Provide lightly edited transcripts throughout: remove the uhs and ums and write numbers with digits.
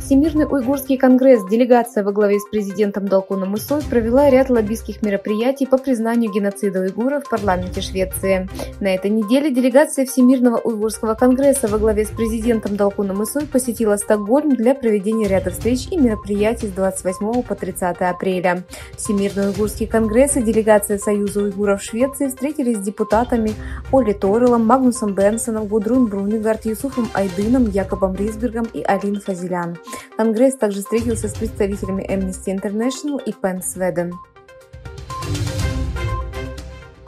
Всемирный уйгурский конгресс, делегация во главе с президентом Далкуном Исой провела ряд лоббистских мероприятий по признанию геноцида уйгуров в парламенте Швеции. На этой неделе делегация Всемирного уйгурского конгресса во главе с президентом Далкуном Исой посетила Стокгольм для проведения ряда встреч и мероприятий с 28 по 30 апреля. Всемирный уйгурский конгресс и делегация Союза уйгуров Швеции встретились с депутатами Оли Торелом, Магнусом Бенсоном, Гудрун Брунегард, Юсуфом Айдыном, Якобом Рисбергом и Алин Фазилян. Конгресс также встретился с представителями Amnesty International и PEN Sweden.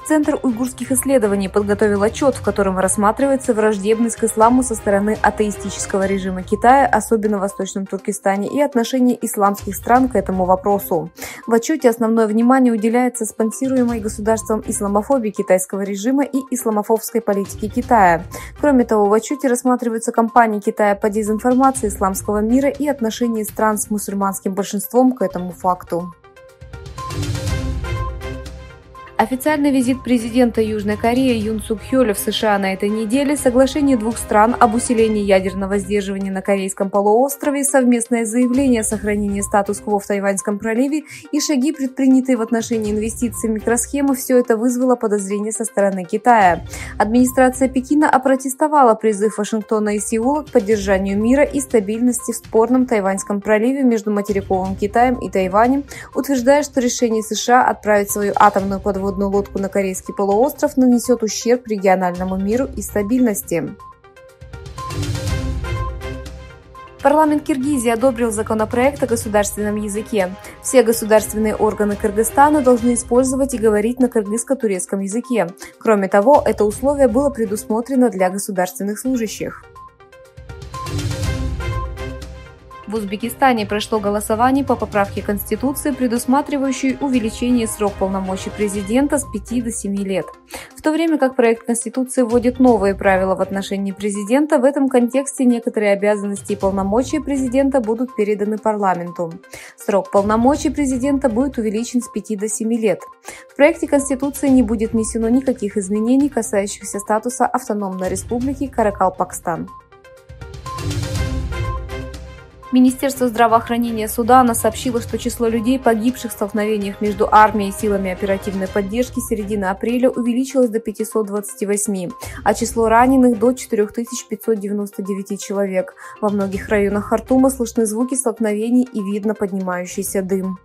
Центр уйгурских исследований подготовил отчет, в котором рассматривается враждебность к исламу со стороны атеистического режима Китая, особенно в Восточном Туркестане, и отношение исламских стран к этому вопросу. В отчете основное внимание уделяется спонсируемой государством исламофобии китайского режима и исламофобской политике Китая. Кроме того, в отчете рассматриваются кампании Китая по дезинформации исламского мира и отношение стран с мусульманским большинством к этому факту. Официальный визит президента Южной Кореи Юн Сук Хёля в США на этой неделе, соглашение двух стран об усилении ядерного сдерживания на Корейском полуострове, совместное заявление о сохранении статус-кво в Тайваньском проливе и шаги, предпринятые в отношении инвестиций в микросхемы, все это вызвало подозрения со стороны Китая. Администрация Пекина опротестовала призыв Вашингтона и Сеула к поддержанию мира и стабильности в спорном Тайваньском проливе между материковым Китаем и Тайванем, утверждая, что решение США отправить свою атомную подводную лодку на Корейский полуостров нанесет ущерб региональному миру и стабильности. Парламент Киргизии одобрил законопроект о государственном языке. Все государственные органы Кыргызстана должны использовать и говорить на кыргызско-турецком языке. Кроме того, это условие было предусмотрено для государственных служащих. В Узбекистане прошло голосование по поправке Конституции, предусматривающей увеличение срока полномочий президента с 5 до 7 лет. В то время как проект Конституции вводит новые правила в отношении президента, в этом контексте некоторые обязанности и полномочия президента будут переданы парламенту. Срок полномочий президента будет увеличен с 5 до 7 лет. В проекте Конституции не будет внесено никаких изменений, касающихся статуса автономной республики Каракалпакстан. Министерство здравоохранения Судана сообщило, что число людей, погибших в столкновениях между армией и силами оперативной поддержки с середины апреля увеличилось до 528, а число раненых до 4599 человек. Во многих районах Хартума слышны звуки столкновений и видно поднимающийся дым.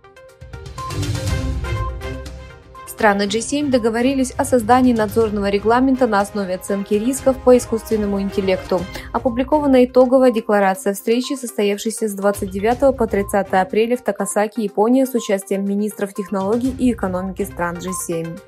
Страны G7 договорились о создании надзорного регламента на основе оценки рисков по искусственному интеллекту. Опубликована итоговая декларация встречи, состоявшейся с 29 по 30 апреля в Такасаки, Япония, с участием министров технологий и экономики стран G7.